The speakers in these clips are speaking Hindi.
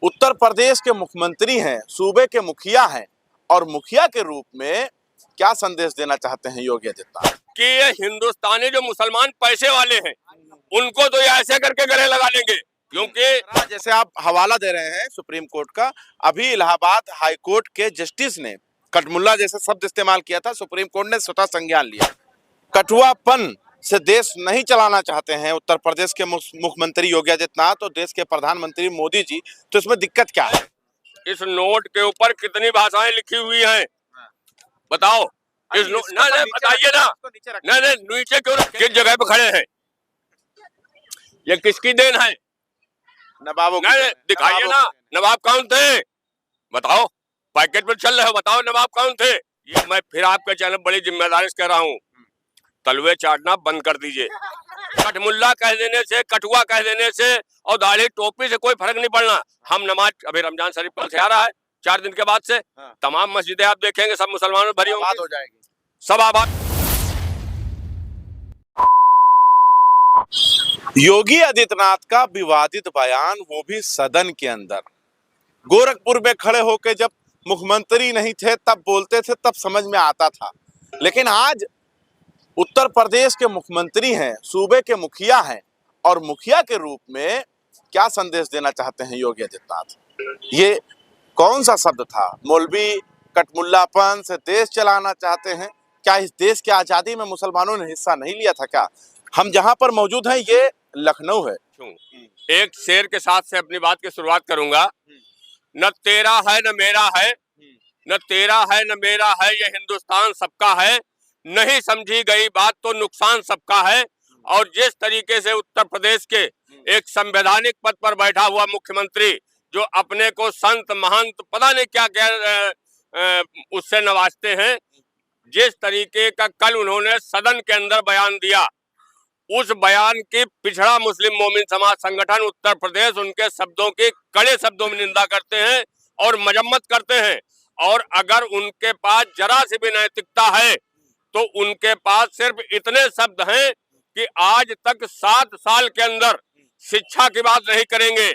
उत्तर प्रदेश के मुख्यमंत्री हैं, सूबे के मुखिया हैं और मुखिया के रूप में क्या संदेश देना चाहते हैं योगी आदित्यनाथ कि ये हिंदुस्तानी जो मुसलमान पैसे वाले हैं उनको तो ये ऐसे करके गले लगा लेंगे, क्योंकि जैसे आप हवाला दे रहे हैं सुप्रीम कोर्ट का। अभी इलाहाबाद हाई कोर्ट के जस्टिस ने कटमुल्ला जैसे शब्द इस्तेमाल किया था, सुप्रीम कोर्ट ने स्वतः संज्ञान लिया। कठुआपन से देश नहीं चलाना चाहते हैं उत्तर प्रदेश के मुख्यमंत्री योगी आदित्यनाथ और देश के प्रधानमंत्री मोदी जी, तो इसमें दिक्कत क्या है? इस नोट के ऊपर कितनी भाषाएं लिखी हुई हैं बताओ? इस ना बताइए ना, नहीं नीचे क्यों, किस जगह पे खड़े हैं? ये किसकी देन है? नवाबों दिखाइए ना, नवाब कौन थे बताओ? पैकेट पर चल रहे हो, बताओ नवाब कौन थे? ये मैं फिर आपके चैनल बड़ी जिम्मेदारी से कह रहा हूँ, तलवे चाटना बंद कर दीजिए। कटमुल्ला कह देने से, कठुआ कह देने से और दाढ़ी टोपी से कोई फर्क नहीं पड़ना। हम नमाज, अभी रमजान शरीफ कल से आ रहा है, 4 दिन के बाद से तमाम मस्जिदें आप देखेंगे सब मुसलमानों भरी हो जाएगी, सब आबाद। योगी आदित्यनाथ का विवादित बयान, वो भी सदन के अंदर। गोरखपुर में खड़े होकर जब मुख्यमंत्री नहीं थे तब बोलते थे, तब समझ में आता था, लेकिन आज उत्तर प्रदेश के मुख्यमंत्री हैं, सूबे के मुखिया हैं और मुखिया के रूप में क्या संदेश देना चाहते हैं योगी आदित्यनाथ? ये कौन सा शब्द था? मौलवी कटमुल्लापन से देश चलाना चाहते हैं? क्या इस देश की आजादी में मुसलमानों ने हिस्सा नहीं लिया था क्या? हम जहां पर मौजूद हैं ये लखनऊ है। एक शेर के साथ से अपनी बात की शुरुआत करूंगा। न तेरा है न मेरा है, न तेरा है न मेरा है, ये हिंदुस्तान सबका है, नहीं समझी गई बात तो नुकसान सबका है। और जिस तरीके से उत्तर प्रदेश के एक संवैधानिक पद पर बैठा हुआ मुख्यमंत्री जो अपने को संत महंत पता नहीं क्या क्या उससे नवाजते हैं, जिस तरीके का कल उन्होंने सदन के अंदर बयान दिया, उस बयान की पिछड़ा मुस्लिम मोमिन समाज संगठन उत्तर प्रदेश उनके शब्दों की कड़े शब्दों में निंदा करते हैं और मजम्मत करते हैं। और अगर उनके पास जरा सी भी नैतिकता है तो उनके पास सिर्फ इतने शब्द हैं कि आज तक 7 साल के अंदर शिक्षा की बात नहीं करेंगे,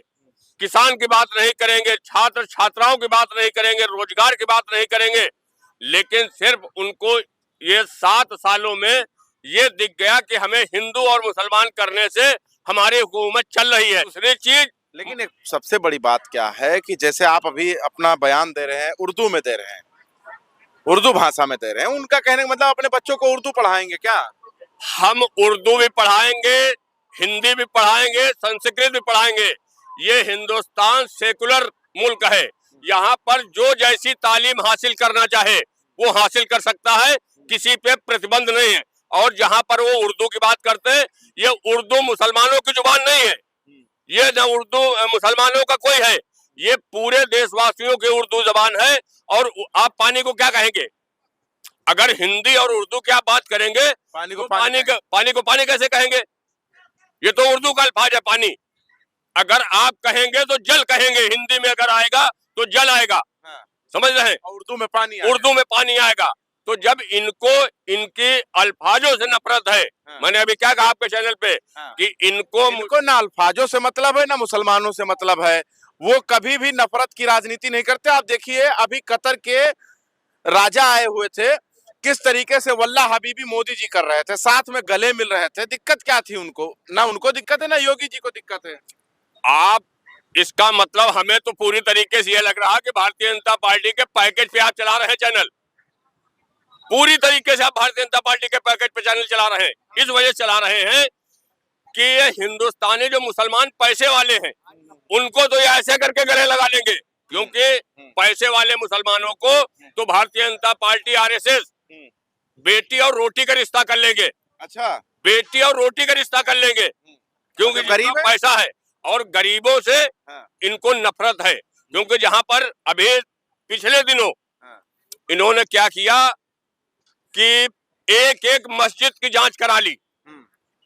किसान की बात नहीं करेंगे, छात्र छात्राओं की बात नहीं करेंगे, रोजगार की बात नहीं करेंगे, लेकिन सिर्फ उनको ये 7 सालों में ये दिख गया कि हमें हिंदू और मुसलमान करने से हमारी हुकूमत चल रही है। दूसरी चीज, लेकिन एक सबसे बड़ी बात क्या है कि जैसे आप अभी अपना बयान दे रहे हैं, उर्दू में दे रहे हैं, उर्दू भाषा में दे रहे हैं, उनका कहने का मतलब अपने बच्चों को उर्दू पढ़ाएंगे क्या? हम उर्दू भी पढ़ाएंगे, हिंदी भी पढ़ाएंगे, संस्कृत भी पढ़ाएंगे। ये हिंदुस्तान सेकुलर मुल्क है, यहाँ पर जो जैसी तालीम हासिल करना चाहे वो हासिल कर सकता है, किसी पे प्रतिबंध नहीं है। और जहाँ पर वो उर्दू की बात करते हैं, ये उर्दू मुसलमानों की जुबान नहीं है, ये न उर्दू मुसलमानों का कोई है, ये पूरे देशवासियों की उर्दू जबान है। और आप पानी को क्या कहेंगे? अगर हिंदी और उर्दू की आप बात करेंगे, पानी को पानी कैसे कहेंगे? ये तो उर्दू का अल्फाज है पानी। अगर आप कहेंगे तो जल कहेंगे, हिंदी में अगर आएगा तो जल आएगा। समझ रहे हैं? उर्दू में पानी आएगा। तो जब इनको इनके अल्फाजों से नफरत है, मैंने अभी क्या कहा आपके चैनल पे कि इनको ना अल्फाजों से मतलब है ना मुसलमानों से मतलब है, वो कभी भी नफरत की राजनीति नहीं करते। आप देखिए अभी कतर के राजा आए हुए थे, किस तरीके से वल्ला हबीबी मोदी जी कर रहे थे, साथ में गले मिल रहे थे। दिक्कत क्या थी उनको? ना उनको दिक्कत है ना योगी जी को दिक्कत है। आप इसका मतलब हमें तो पूरी तरीके से ये लग रहा कि भारतीय जनता पार्टी के पैकेज पे आप चला रहे हैं चैनल, पूरी तरीके से आप भारतीय जनता पार्टी के पैकेज पे चैनल चला रहे हैं। इस वजह से चला रहे हैं कि ये हिंदुस्तानी जो मुसलमान पैसे वाले हैं उनको तो ये ऐसे करके गले लगा लेंगे, क्योंकि पैसे वाले मुसलमानों को तो भारतीय जनता पार्टी आरएसएस बेटी और रोटी का रिश्ता कर लेंगे। अच्छा, बेटी और रोटी का रिश्ता कर लेंगे, क्योंकि गरीब पैसा है और गरीबों से इनको नफरत है। क्योंकि जहां पर अभी पिछले दिनों इन्होंने क्या किया कि एक एक मस्जिद की जांच करा ली,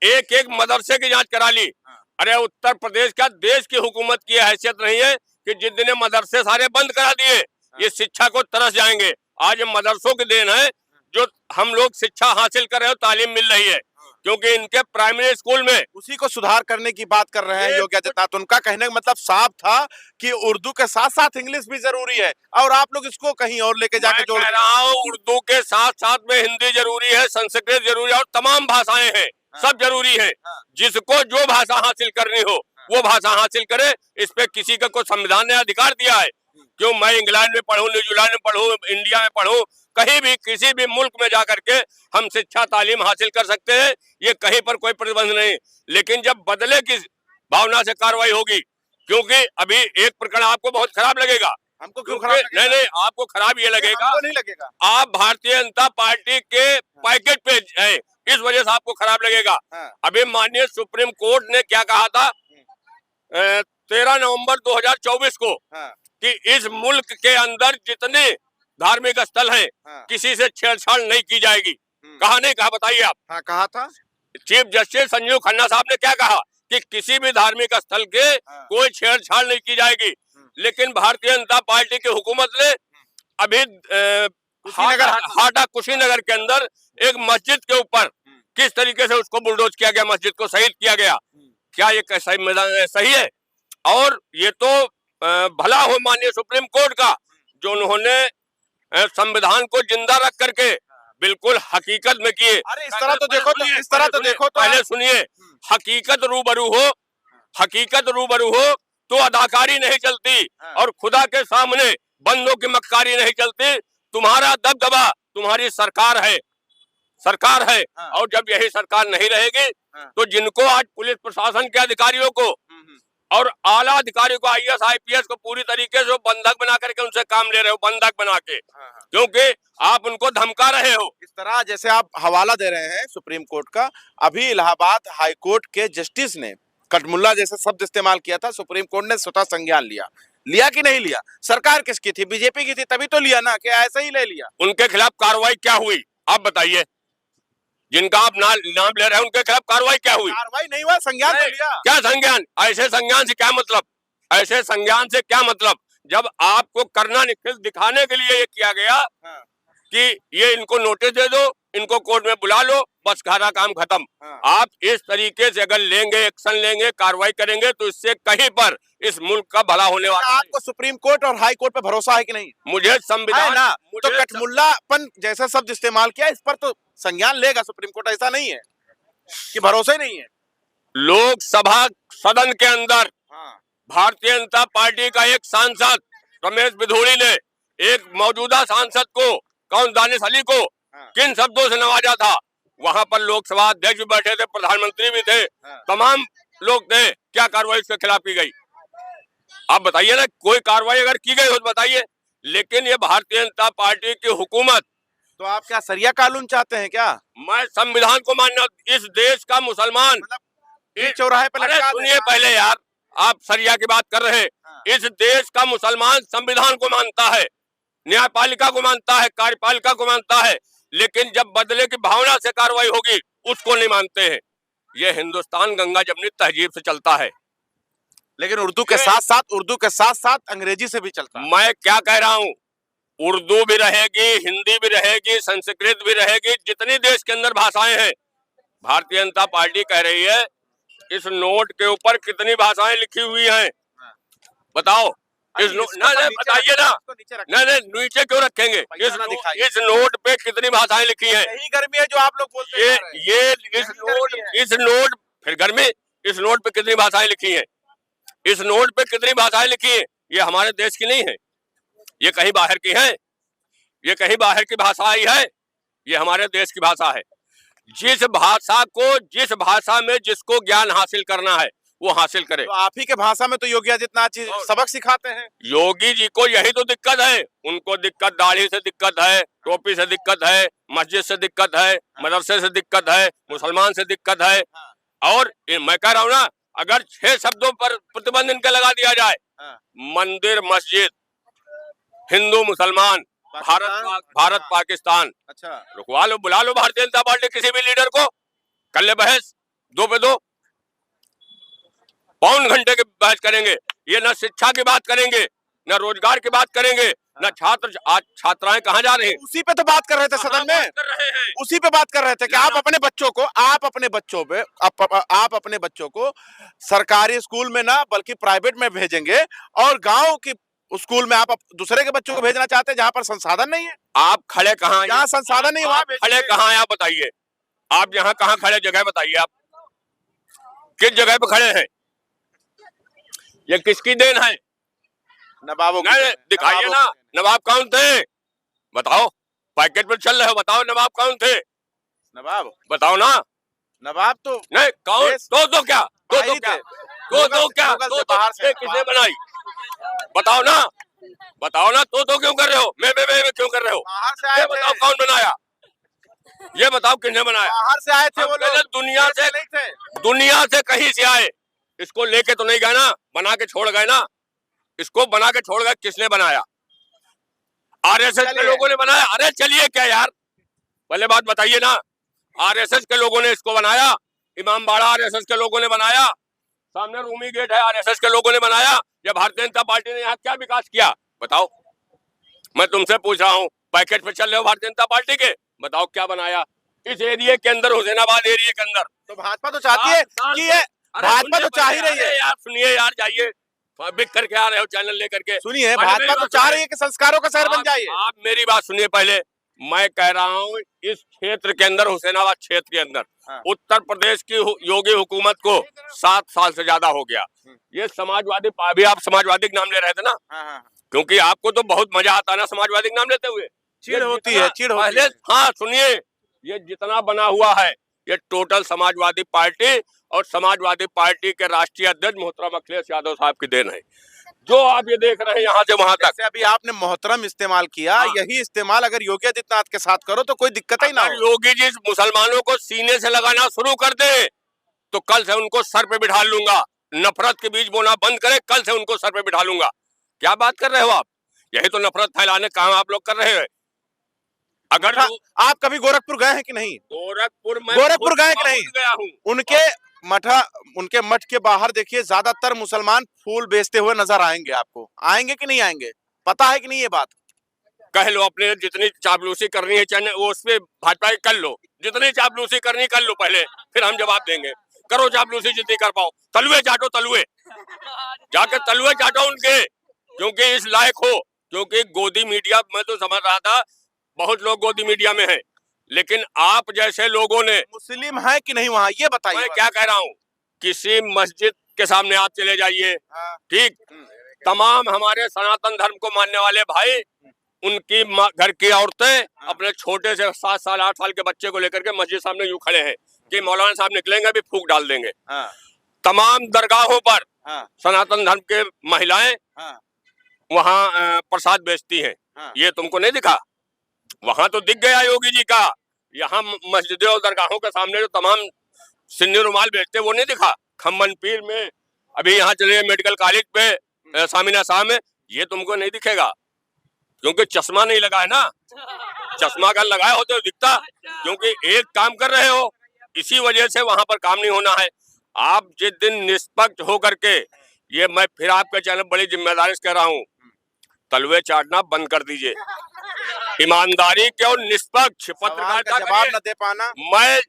एक एक मदरसे की जांच करा ली। अरे उत्तर प्रदेश का देश की हुकूमत की हैसियत नहीं है कि जिस दिन मदरसे सारे बंद करा दिए, ये शिक्षा को तरस जाएंगे। आज मदरसों की देन है जो हम लोग शिक्षा हासिल कर रहे हो, तालीम मिल रही है। क्योंकि इनके प्राइमरी स्कूल में उसी को सुधार करने की बात कर रहे हैं योगी आदित्यनाथ। उनका कहने का मतलब साफ था कि उर्दू के साथ साथ इंग्लिश भी जरूरी है, और आप लोग इसको कहीं और लेके जाके जोड़ रहा हूँ उर्दू के साथ साथ में हिंदी जरूरी है, संस्कृत जरूरी है, और तमाम भाषाएं हैं, सब जरूरी है। जिसको जो भाषा हासिल करनी हो वो भाषा हासिल करे, इस पे किसी का कोई संविधान ने अधिकार दिया है? क्यों मैं इंग्लैंड में पढ़ूं, न्यूजीलैंड में पढ़ूं, इंडिया में पढ़ूं, कहीं भी किसी भी मुल्क में जाकर के हम शिक्षा तालीम हासिल कर सकते हैं, ये कहीं पर कोई प्रतिबंध नहीं। लेकिन जब बदले की भावना से कार्रवाई होगी, क्योंकि अभी एक प्रकरण आपको बहुत खराब लगेगा। हमको क्यों खराब लगेगा? नहीं, आपको खराब ये लगेगा, हमको नहीं लगेगा। आप भारतीय जनता पार्टी के पैकेट पे हैं, इस वजह से आपको खराब लगेगा। अभी माननीय सुप्रीम कोर्ट ने क्या कहा था 13 नवंबर 2024 को कि इस मुल्क के अंदर जितने धार्मिक स्थल हैं, किसी से छेड़छाड़ नहीं की जाएगी। कहा नहीं कहा, बताइए आप। हाँ, कहा था। चीफ जस्टिस संजीव खन्ना साहब ने क्या कहा कि किसी भी धार्मिक स्थल के कोई छेड़छाड़ नहीं की जाएगी। लेकिन भारतीय जनता पार्टी की हुकूमत ने अभी हाटा कुशीनगर के अंदर एक मस्जिद के ऊपर किस तरीके से उसको बुलडोज किया गया, मस्जिद को शहीद किया गया। क्या ये सही है? और ये तो भला हो माननीय सुप्रीम कोर्ट का, जो उन्होंने संविधान को जिंदा रख करके बिल्कुल हकीकत में किए। अरे इस तरह तो देखो तो, इस तरह तो देखो तो, पहले सुनिए, हकीकत रूबरू हो तो अदाकारी नहीं चलती, और खुदा के सामने बंदों की मक्कारी नहीं चलती। तुम्हारा दबदबा तुम्हारी सरकार है, और जब यही सरकार नहीं रहेगी तो जिनको आज पुलिस प्रशासन के अधिकारियों को और आला अधिकारियों को, IAS IPS को पूरी तरीके से बंधक बना करके उनसे काम ले रहे हो, बंधक बना के, क्योंकि आप उनको धमका रहे हो। इस तरह जैसे आप हवाला दे रहे हैं सुप्रीम कोर्ट का, अभी इलाहाबाद हाई कोर्ट के जस्टिस ने कटमुल्ला जैसे शब्द इस्तेमाल किया था, सुप्रीम कोर्ट ने स्वतः संज्ञान लिया कि नहीं लिया? सरकार किसकी थी? बीजेपी की थी, तभी तो लिया ना, कि ऐसे ही ले लिया? उनके खिलाफ कार्रवाई क्या हुई आप बताइए? जिनका आप नाम ले रहे हैं उनके खिलाफ कार्रवाई क्या हुई? कार्रवाई नहीं हुआ, संज्ञान तो लिया। क्या संज्ञान? ऐसे संज्ञान से क्या मतलब? ऐसे संज्ञान से क्या मतलब? जब आपको करना दिखाने के लिए ये किया गया कि ये इनको नोटिस दे दो, इनको कोर्ट में बुला लो, बस सारा काम खत्म। आप इस तरीके से अगर लेंगे, एक्शन लेंगे, कार्रवाई करेंगे, तो इससे कहीं पर इस मुल्क का भला होने वाला है। आपको सुप्रीम कोर्ट और हाई कोर्ट पे भरोसा है कि नहीं? मुझे संविधान ना, तो कटमुल्लापन जैसा शब्द इस्तेमाल किया, इस पर तो संज्ञान लेगा सुप्रीम कोर्ट। ऐसा नहीं है कि भरोसा ही नहीं है। लोकसभा सदन के अंदर भारतीय जनता पार्टी का एक सांसद रमेश बिधूड़ी ने एक मौजूदा सांसद को, कौन, दानिश अली को किन शब्दों से नवाजा था। वहां पर लोकसभा अध्यक्ष भी बैठे थे, प्रधानमंत्री भी थे, तमाम लोग थे। क्या कार्रवाई उसके खिलाफ की गई? आप बताइए ना, कोई कार्रवाई अगर की गई हो तो बताइए। लेकिन ये भारतीय जनता पार्टी की हुकूमत, तो आप क्या सरिया कानून चाहते हैं क्या? मैं संविधान को मानना, इस देश का मुसलमान चौराहे पे लटका। सुनिए पहले यार, आप सरिया की बात कर रहे हैं। इस देश का मुसलमान संविधान को मानता है, न्यायपालिका को मानता है, कार्यपालिका को मानता है, लेकिन जब बदले की भावना से कार्रवाई होगी उसको नहीं मानते हैं। ये हिंदुस्तान गंगा जमनी तहजीब से चलता है, लेकिन उर्दू के साथ साथ अंग्रेजी से भी चलता है। मैं क्या कह रहा हूँ, उर्दू भी रहेगी, हिंदी भी रहेगी, संस्कृत भी रहेगी, जितनी देश के अंदर भाषाएं हैं। भारतीय जनता पार्टी कह रही है इस नोट के ऊपर कितनी भाषाएं लिखी हुई हैं, बताओ। इस बताइए ना, नहीं नीचे क्यों रखेंगे? इस नोट पे कितनी भाषाएं लिखी हैं? यही गर्मी है जो आप लोग बोलते हैं। इस नोट फिर गर्मी, इस नोट पे कितनी भाषाएं लिखी हैं? इस नोट पे कितनी भाषाएं लिखी हैं? ये हमारे देश की नहीं है, ये कहीं बाहर की है, ये कहीं बाहर की भाषा आई है, ये हमारे देश की भाषा है। जिस भाषा में जिसको ज्ञान हासिल करना है वो हासिल करे। तो आप ही के भाषा में तो योगी आदित्यनाथ सबक सिखाते हैं। योगी जी को यही तो दिक्कत है, उनको दिक्कत दाढ़ी से दिक्कत है, टोपी से दिक्कत है, मस्जिद से दिक्कत है, मदरसे से दिक्कत है, मुसलमान से दिक्कत है। और मैं कह रहा हूँ ना, अगर 6 शब्दों पर प्रतिबंध इनका लगा दिया जाए, मंदिर, मस्जिद, हिंदू, मुसलमान, भारत पाकिस्तान, अच्छा, रुकवा लो, बुला लो भारतीय जनता पार्टी किसी भी लीडर को, कर ले बहस, 2 पे 2, पौन घंटे की बहस करेंगे। ये न शिक्षा की बात करेंगे, न रोजगार की बात करेंगे, न छात्र, आज छात्राएं कहाँ जा रही हैं? उसी पे तो बात कर रहे थे सदन में, कर रहे हैं। उसी पे बात कर रहे थे कि आप अपने बच्चों को, आप अपने बच्चों को सरकारी स्कूल में ना बल्कि प्राइवेट में भेजेंगे, और गांव की स्कूल में आप दूसरे के बच्चों को भेजना चाहते हैं जहां पर संसाधन नहीं है, आप खड़े कहाँ हैं? जहां संसाधन नहीं है वहां खड़े कहाँ हैं आप बताइए। आप यहाँ कहाँ खड़े, जगह बताइए, आप किस जगह पे खड़े हैं? ये किसकी देन है? नवाबों की। दिखाइए ना, नवाब कौन थे बताओ। पैकेट पर चल रहे हो, बताओ नवाब कौन थे? नवाब बताओ ना। नवाब तो नहीं कौन, तो क्या, तो क्या, तो क्या, तो बाहर से किसने बनाई? बताओ ना, बताओ ना, तो क्यों कर रहे हो? मैं क्यों कर रहे हो? बाहर से आए ये बताओ कौन बनाया, ये बताओ किसने बनाया? बाहर से आए थे वो लोग, दुनिया से नहीं थे, दुनिया से कहीं से आए। इसको लेके तो नहीं गए ना, बना के छोड़ गए ना। इसको बना के छोड़ गए, किसने बनाया? आरएसएस के लोगों ने बनाया। अरे चलिए क्या यार, पहले बात बताइए ना। आरएसएस के लोगों ने इसको बनाया, इमामबाड़ा आरएसएस के लोगों ने बनाया, सामने रूमी गेट है आरएसएस के लोगों ने बनाया। या भारतीय जनता पार्टी ने यहाँ क्या विकास किया बताओ? मैं तुमसे पूछ रहा हूँ, पैकेट पे चल रहे हो भारतीय जनता पार्टी के, बताओ क्या बनाया इस एरिया के अंदर, हुसैनाबाद एरिया के अंदर? तो भाजपा तो चाहती है कि ये, भाजपा तो चाह ही रही है यार। सुनिए यार, जाइए, बिक करके आ रहे हो चैनल लेकर के। सुनिए, भाजपा तो चाह रही है कि संस्कारों का शहर बन जाइए। आप मेरी बात सुनिए पहले। मैं कह रहा हूँ इस क्षेत्र के अंदर, हुसैनाबाद क्षेत्र के अंदर, उत्तर प्रदेश की योगी हुकूमत को 7 साल से ज्यादा हो गया। ये समाजवादी, अभी आप समाजवादी का नाम ले रहे थे ना, क्योंकि आपको तो बहुत मजा आता है ना समाजवादी का नाम लेते हुए, चिढ़ होती है, चिढ़ होती है। हाँ सुनिए, ये जितना बना हुआ है ये टोटल समाजवादी पार्टी और समाजवादी पार्टी के राष्ट्रीय अध्यक्ष मोहतरम अखिलेश यादव साहब की देन है। जो आप ये देख रहे हैं यहाँ से वहां तक, अभी आपने मोहतरम इस्तेमाल किया, यही इस्तेमाल अगर योगी आदित्यनाथ के साथ करो तो कोई दिक्कत ही ना हो। योगी जी मुसलमानों को सीने से लगाना शुरू कर दे तो कल से उनको सर पे बिठा लूंगा। नफरत के बीज बोना बंद करे, कल से उनको सर पे बिठा लूंगा। क्या बात कर रहे हो आप? यही तो नफरत फैलाने काम आप लोग कर रहे हैं। अगर आप कभी गोरखपुर गए हैं कि नहीं? गोरखपुर गए कि नहीं? गया हूँ। उनके मठ के बाहर देखिए, ज्यादातर मुसलमान फूल बेचते हुए नजर आएंगे आपको। आएंगे कि नहीं आएंगे? पता है कि नहीं ये बात? कह लो, अपने जितनी चापलूसी करनी है चैनल वो उस पे भाजपा कर लो, जितनी चापलूसी करनी कर लो पहले, फिर हम जवाब देंगे। करो चापलूसी जितनी कर पाओ, तलुए चाटो, तलुए जाके तलुए चाटो उनके, क्योंकि इस लायक हो। क्योंकि गोदी मीडिया, मैं तो समझ रहा था बहुत लोग गोदी मीडिया में हैं, लेकिन आप जैसे लोगों ने, मुस्लिम है कि नहीं वहाँ, ये बताइए। मैं क्या कह रहा हूँ, किसी मस्जिद के सामने आप चले जाइए, ठीक, तमाम हमारे सनातन धर्म को मानने वाले भाई, उनकी घर की औरतें अपने छोटे से 7 साल 8 साल के बच्चे को लेकर के मस्जिद सामने यूं खड़े हैं कि मौलाना साहब निकलेंगे अभी फूंक डाल देंगे। तमाम दरगाहों पर सनातन धर्म के महिलाएं वहाँ प्रसाद बेचती हैं। ये तुमको नहीं दिखा? वहां तो दिख गया योगी जी का। यहाँ मस्जिदों और दरगाहों के सामने जो तमाम सिन्नी रुमाल बेचते वो नहीं दिखा? खम्मन पीर में, अभी यहाँ चले मेडिकल कॉलेज पे सामिना शाह में, ये तुमको नहीं दिखेगा क्योंकि चश्मा नहीं लगा है ना। चश्मा अगर लगाया हो तो दिखता, क्योंकि एक काम कर रहे हो, इसी वजह से वहां पर काम नहीं होना है। आप जिस दिन निष्पक्ष होकर के, ये मैं फिर आपके चैनल बड़ी जिम्मेदारी से कह रहा हूँ, तलवे चाटना बंद कर दीजिए। ईमानदारी के और निष्पक्ष पत्रकारिता जवाब न दे पाना। मैं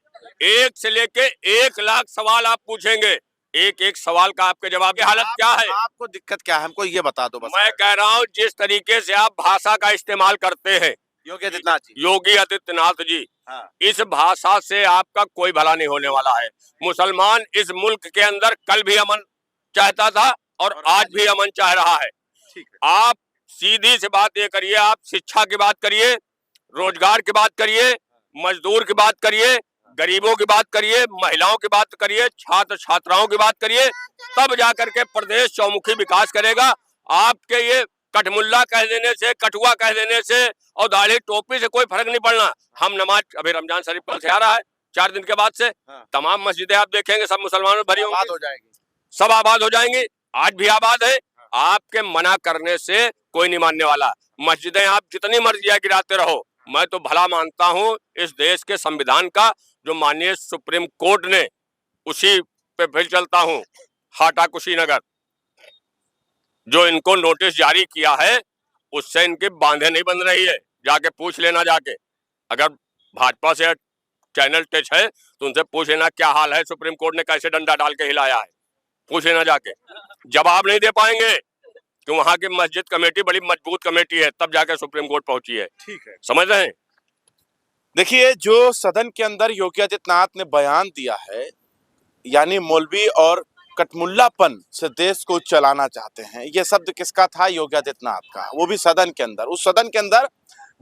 1 से लेके 1 लाख सवाल आप पूछेंगे, एक सवाल का आपके जवाब की हालत क्या है? आपको दिक्कत क्या है, हमको ये बता दो बस। मैं कह रहा हूँ जिस तरीके से आप भाषा का इस्तेमाल करते हैं योगी आदित्यनाथ जी, इस भाषा से आपका कोई भला नहीं होने वाला है। मुसलमान इस मुल्क के अंदर कल भी अमन चाहता था और आज भी अमन चाह रहा है। आप सीधी सी बात ये करिए, आप शिक्षा की बात करिए, रोजगार की बात करिए, मजदूर की बात करिए, गरीबों की बात करिए, महिलाओं की बात करिए, छात्र छात्राओं की बात करिए, तब जाकर के प्रदेश चौमुखी विकास करेगा। आपके ये कटमुल्ला कह देने से, कटुआ कह देने से और दाढ़ी टोपी से कोई फर्क नहीं पड़ना। हम नमाज, अभी रमजान शरीफ कल से आ रहा है, 4 दिन के बाद से तमाम मस्जिदें आप देखेंगे सब मुसलमानों भरी हो जाएगी, सब आबाद हो जाएंगी। आज भी आबाद है। आपके मना करने से कोई नहीं मानने वाला। मस्जिदें आप जितनी मर्जी गिराते रहो, मैं तो भला मानता हूँ इस देश के संविधान का, जो माननीय सुप्रीम कोर्ट ने, उसी पे फिर चलता हूँ। हाटा कुशीनगर जो इनको नोटिस जारी किया है उससे इनके बांधे नहीं बन रही है। जाके पूछ लेना, जाके अगर भाजपा से चैनल टच है तो उनसे पूछ लेना क्या हाल है, सुप्रीम कोर्ट ने कैसे डंडा डाल के हिलाया है, पूछ लेना जाके। जवाब नहीं दे पाएंगे कि वहां की मस्जिद कमेटी बड़ी मजबूत कमेटी है, तब जाके सुप्रीम कोर्ट पहुंची है। ठीक है, समझ रहे हैं? देखिए जो सदन के अंदर योगी आदित्यनाथ ने बयान दिया है, यानी मौलवी और कटमुल्लापन से देश को चलाना चाहते हैं, ये शब्द किसका था? योगी आदित्यनाथ का, वो भी सदन के अंदर। उस सदन के अंदर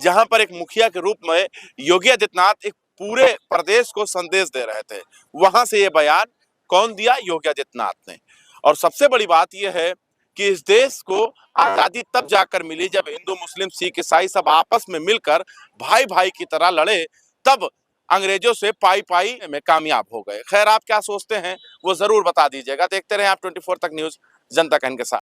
जहां पर एक मुखिया के रूप में योगी आदित्यनाथ एक पूरे प्रदेश को संदेश दे रहे थे, वहां से ये बयान कौन दिया? योगी आदित्यनाथ ने। और सबसे बड़ी बात यह है कि इस देश को आजादी तब जाकर मिली जब हिंदू, मुस्लिम, सिख, ईसाई सब आपस में मिलकर भाई भाई की तरह लड़े, तब अंग्रेजों से पाई पाई में कामयाब हो गए। खैर, आप क्या सोचते हैं वो जरूर बता दीजिएगा। देखते रहे आप 24 तक न्यूज, जनता का इनके साथ।